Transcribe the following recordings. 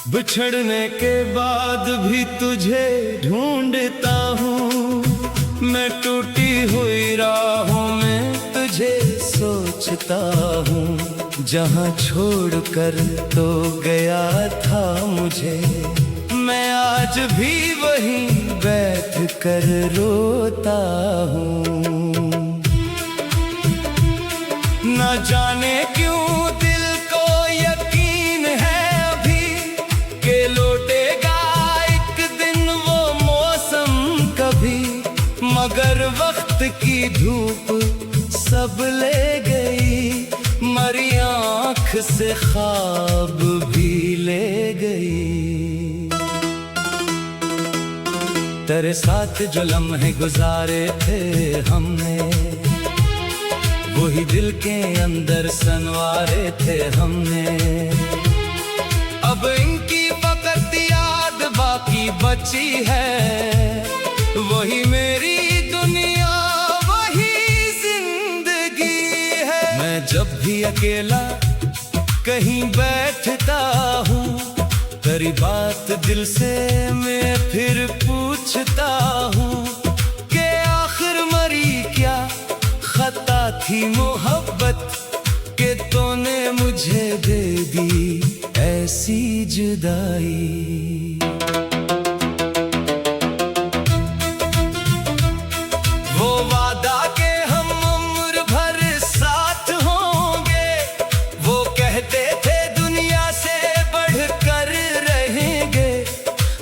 बिछड़ने के बाद भी तुझे ढूंढता हूँ, मैं टूटी हुई राहों में तुझे सोचता हूँ। जहाँ छोड़कर तो गया था मुझे, मैं आज भी वहीं बैठ कर रोता हूँ। न जाने क्यों दिल को यकीन है अभी कि लौटेगा एक दिन वो मौसम कभी, मगर वक्त की धूप सब ले गई, मरी आँख से ख्वाब भी ले गई। तेरे साथ जो लम्हे गुजारे थे हमने, वही दिल के अंदर संवारे थे हमने। अब इनकी फकत याद बाकी बची है, वही मेरी दुनिया वही जिंदगी है। मैं जब भी अकेला कहीं बैठता हूँ, तेरी बात दिल से मैं फिर पूछता हूँ कि आखिर मरी क्या खता थी मोहब्बत के तूने मुझे दे दी ऐसी जुदाई। वो वादा के हम उम्र भर साथ होंगे, वो कहते थे दुनिया से बढ़कर रहेंगे,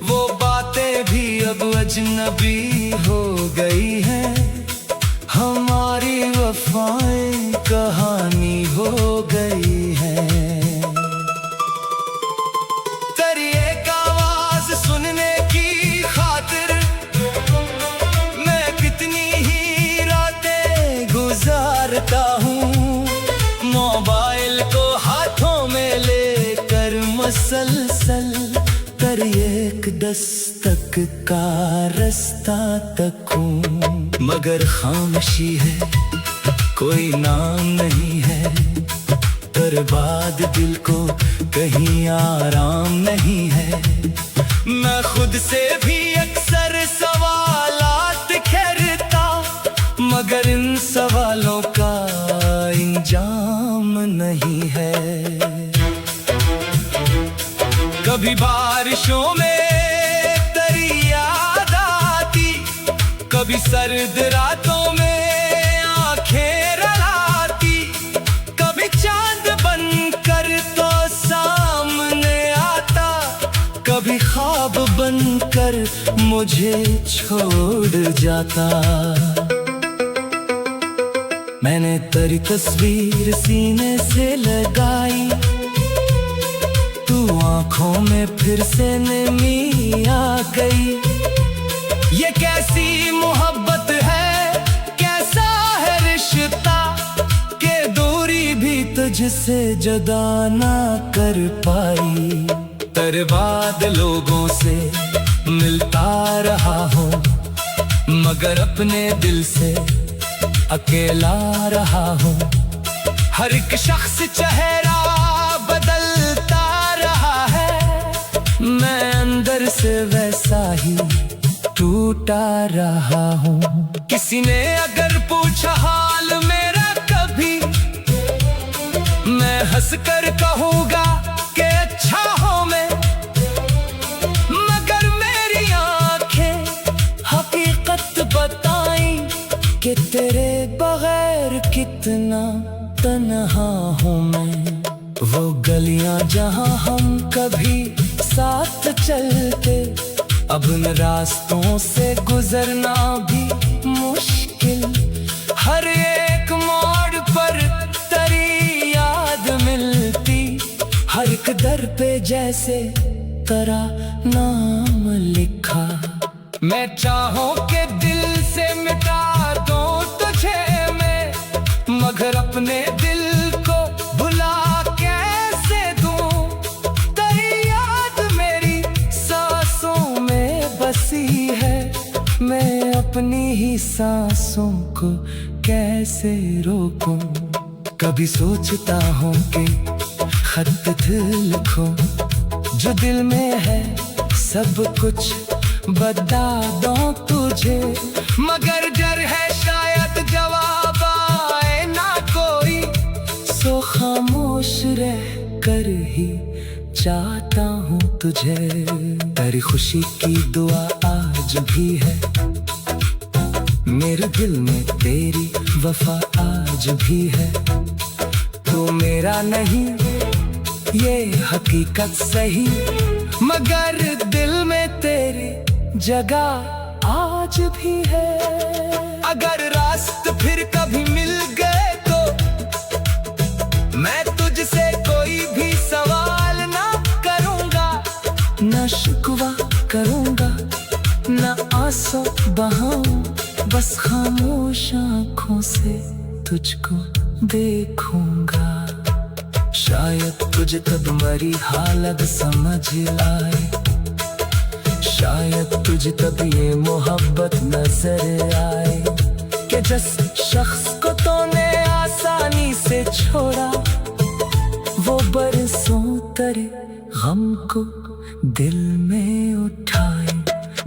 वो बातें भी अब अजनबी हो गई हैं। हमारी वफाएं कहानी हो गई है। तेरी एक आवाज सुनने की खातिर मैं कितनी ही रातें गुजारता हूँ, मोबाइल को हाथों में लेकर मसलसल तेरी एक दस्तक का रास्ता तक हूँ। मगर खामोशी है, कोई नाम नहीं है, बर्बाद दिल को कहीं आराम नहीं है। मैं खुद से भी अक्सर सवालात खेरता, मगर इन सवालों का इंजाम नहीं है। कभी बारिशों में तेरी याद आती, कभी सर्द रातों में आंखें रलाती, कभी चांद बनकर तो सामने आता, कभी ख्वाब बनकर मुझे छोड़ जाता। मैंने तेरी तस्वीर सीने से लगाई, तू आंखों में फिर से नमी आ गई। ये कैसी मोहब्बत है, कैसा है रिश्ता, के दूरी भी तुझसे जुदा ना कर पाई। तेरे बाद लोगों से मिलता रहा हूँ, मगर अपने दिल से अकेला रहा हूँ। हर एक शख्स चेहरा बदलता रहा है, मैं अंदर से वैसा ही टूटा रहा हूँ। किसी ने अगर पूछा हाल मेरा कभी, मैं हंसकर कहूँगा कि अच्छा हूँ मैं, मगर मेरी आंखें हकीकत बताई कि तेरे बगैर कितना तन्हा हूँ मैं। वो गलियां जहाँ हम कभी साथ चलते, अब न रास्तों से गुजरना भी मुश्किल। हर एक मोड़ पर तेरी याद मिलती, हर एक दर पे जैसे तेरा नाम लिखा। मैं चाहूं कि दिल से मिटा दूं तुझे मैं, मगर अपने दिल को भुला कैसे दूं। तेरी याद मेरी सांसों में बसी है, मैं अपनी ही सांसों को कैसे रोकूं। कभी सोचता हूँ कि खत लिखूं, जो दिल में है सब कुछ बता दूं तुझे। मगर डर है शायद जवाब आए ना कोई, सो खामोश रह कर ही चाहता हूँ तुझे। तेरी खुशी की दुआ आज भी है, मेरे दिल में तेरी वफा आज भी है। तू मेरा नहीं ये हकीकत सही, मगर दिल में तेरी जगह आज भी है। अगर रास्ते फिर कभी मिल गए तो मैं तुझसे कोई भी सवाल ना करूँगा, ना शिकवा करूँगा, ना आंसू बहाऊं, बस खामोश आँखों से तुझको देखूंगा। शायद तुझे तब मेरी हालत समझ आए, शायद तुझे तब ये मोहब्बत नजर आए कि जिस शख्स को तूने आसानी से छोड़ा, वो बरसों तेरे गम को दिल में उठाए।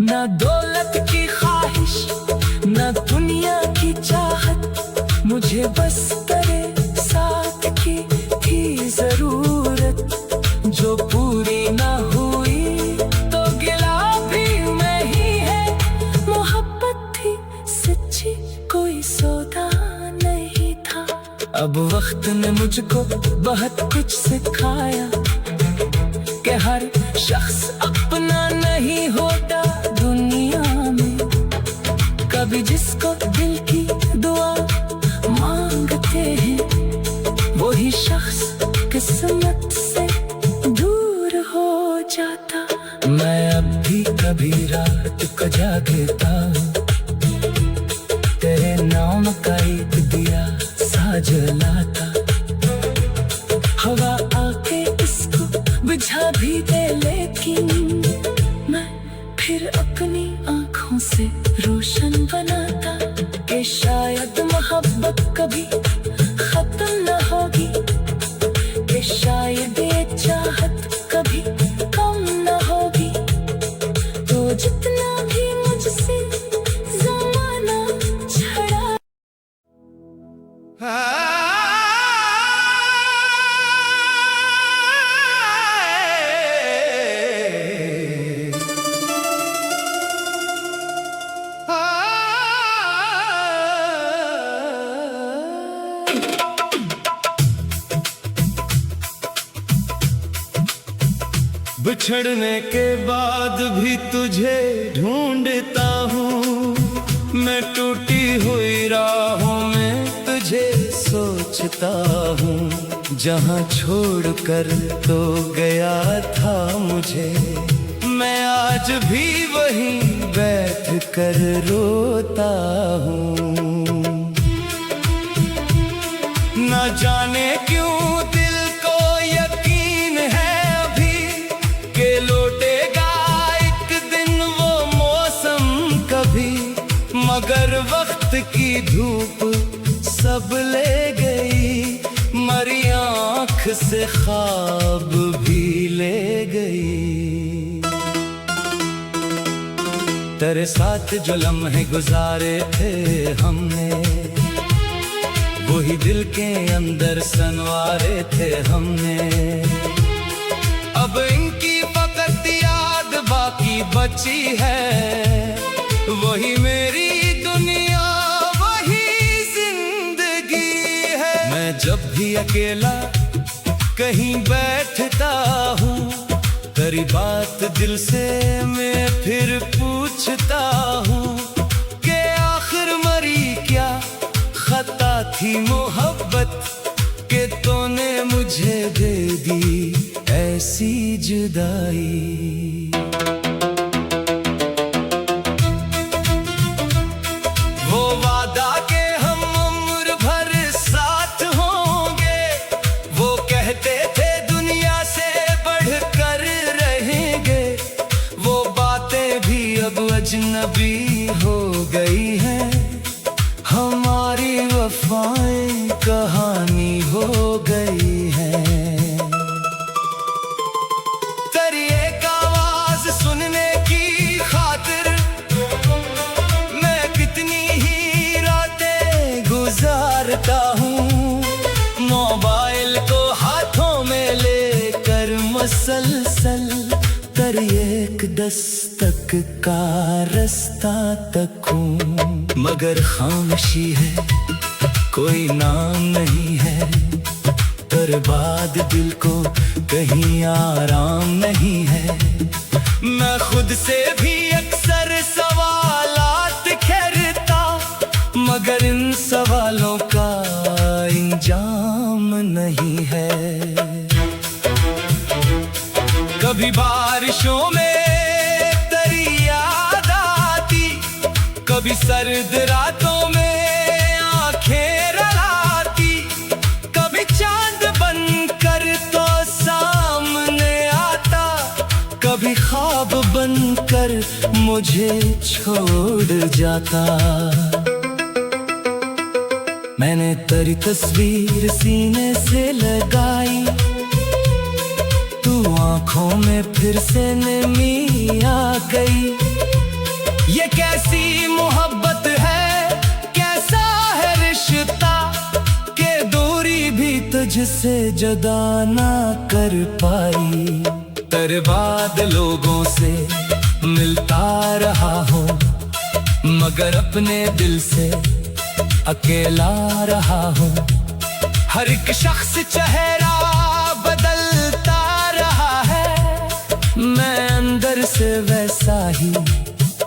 ना दौलत की ख्वाहिश ना दुनिया की चाहत, मुझे बस तेरे साथ की थी जरूरत। जो पूरी ना हुई तो गिला भी मैं ही है, मोहब्बत थी सच्ची कोई सौदा नहीं था। अब वक्त ने मुझको बहुत कुछ सिखाया कि हर शख्स अपना नहीं होता दुनिया में। कभी जिसको दिल की दुआ मांगते हैं, वही शख्स किस्मत से दूर हो जाता। मैं अब भी कभी रात को जागता हूँ, तेरे नाम का एक दिया सा जलाता। हवा आके इसको बुझा भी दे, लेकिन मैं फिर अपनी आँखों से रोशन बनाता कि शायद मोहब्बत कभी खत्म न होगी, कि शायद ये चाहत कभी कम न होगी। तो जितना भी मुझसे ज़माना छड़ा बिछड़ने के बाद भी तुझे ढूंढता हूँ, मैं टूटी हुई राहों में तुझे सोचता हूँ। जहाँ छोड़कर तो गया था मुझे, मैं आज भी वहीं बैठ कर रोता हूँ। न जाने क्यों दिल को यकीन है अभी के लौटेगा एक दिन वो मौसम कभी, मगर वक्त की धूप सब ले गई, मरी आँख से ख्वाब भी ले गई। तेरे साथ जो लम्हे गुजारे थे हमने, वही दिल के अंदर संवारे थे हमने। अब इनकी फकत याद बाकी बची है, वही मेरी दुनिया वही जिंदगी है। मैं जब भी अकेला कहीं बैठता हूँ, तेरी बात दिल से मैं फिर पूछता हूँ कि आखिर मरी क्या खता थी मोहब्बत के तूने मुझे दे दी ऐसी जुदाई। वो वादा के हम उम्र भर साथ सारी वफाएं कहानी हो गई है। तेरी एक आवाज सुनने की खातिर मैं कितनी ही रातें गुजारता हूँ, मोबाइल को हाथों में लेकर मसलसल तेरी एक दस्तक का रास्ता तक हूँ। मगर खामोशी है, कोई नाम नहीं है, तेरे बाद दिल को कहीं आराम नहीं है। मैं खुद से भी अक्सर सवालात करता, मगर इन सवालों का इंजाम नहीं है। कभी बारिशों में तेरी याद आती, कभी सर्द रातों में आंखें रलाती, कभी चांद बनकर तो सामने आता, कभी ख्वाब बनकर मुझे छोड़ जाता। मैंने तेरी तस्वीर सीने से लगाई, तू आंखों में फिर से नमी आ गई। ये कैसी मोहब्बत है, कैसा है रिश्ता, के दूरी भी तुझसे जुदा ना कर पाई। तेरे बाद लोगों से मिलता रहा हूँ, मगर अपने दिल से अकेला रहा हूँ। हर एक शख्स चेहरा बदलता रहा है, मैं अंदर से वैसा ही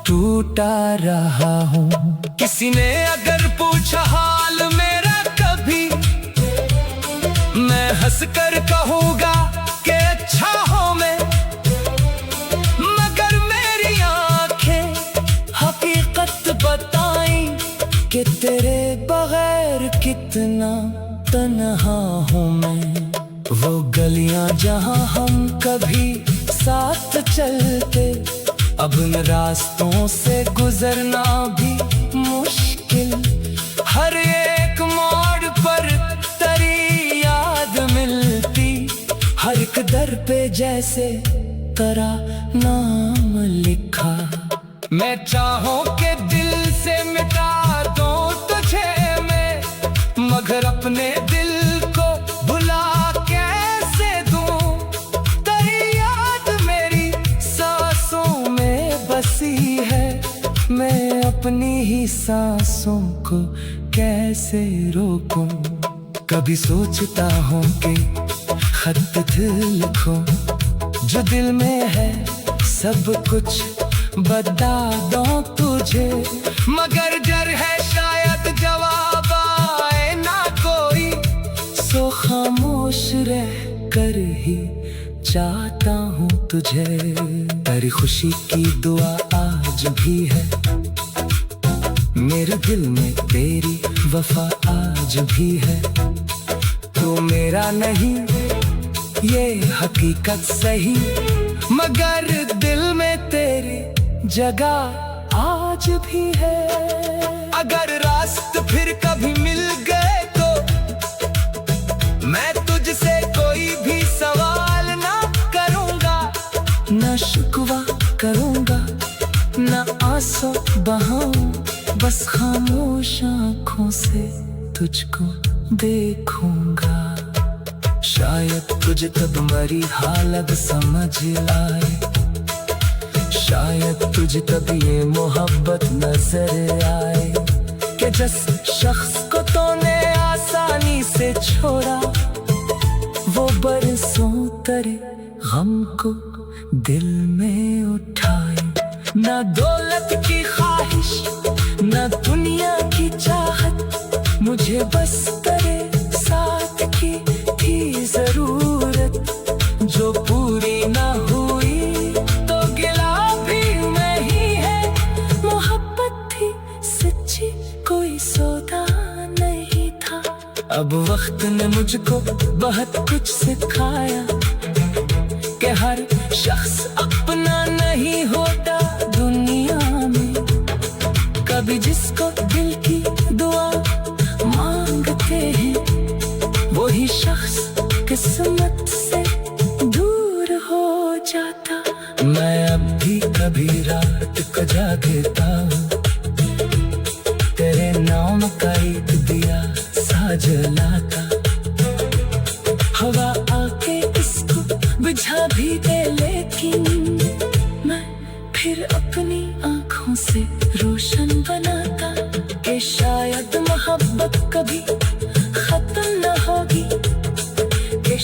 टूटा रहा हूँ। किसी ने अगर पूछा हाल मेरा कभी, मैं हंस कर कहूँगा कि अच्छा हूँ मैं, मगर मेरी आंखें हकीकत बताई कि तेरे बगैर कितना तन्हा हूँ मैं। वो गलियां जहाँ हम कभी साथ चलते, अब उन रास्तों से गुजरना भी मुश्किल। हर एक मोड़ पर तेरी याद मिलती, हर एक दर पे जैसे तेरा नाम लिखा। मैं चाहूं कि दिल से मिटा दूं तुझे मैं, मगर अपने दिल को भुला कैसे दूं। तेरी याद मेरी सांसों में बसी है, मैं अपनी ही सांसों को कैसे रोकूं। कभी सोचता हूँ कि खत लिखूं, जो दिल में है सब कुछ बता दूं तुझे, मगर डर है शायद जवाब आए ना कोई। सो खामोश रह कर ही चाहता हूँ तुझे। तेरी खुशी की दुआ आज भी है, मेरे दिल में तेरी वफा आज भी है। तू मेरा नहीं ये हकीकत सही, मगर दिल में तेरी जगह आज भी है। अगर रास्ते फिर कभी मिल गए तो मैं तुझसे कोई भी सवाल ना करूँगा, ना शिकवा करूँगा, ना आंसू बहाऊं, बस खामोश आँखों से तुझको देखूंगा। शायद तुझे तब मेरी हालत समझ आए, शायद तुझे तब ये मोहब्बत नजर आए कि जिस शख्स को तूने आसानी से छोड़ा, वो बरसों तेरे गम को दिल में उठाए। ना दौलत की ख्वाहिश, ना दुनिया की चाहत, मुझे बस तेरे साथ की थी जरूरत। जो पूरी ना हुई तो गिला भी मैं ही है, मोहब्बत थी सच्ची कोई सौदा नहीं था। अब वक्त ने मुझको बहुत कुछ सिखाया कि हर शख्स अपना नहीं होता दुनिया में। कभी जिसको दिल की दुआ का एक दिया सा जलाता, हवा आके इसको बुझा भी दे, लेकिन मैं फिर अपनी आंखों से रोशन बनाता कि शायद मोहब्बत कभी खत्म न होगी, कि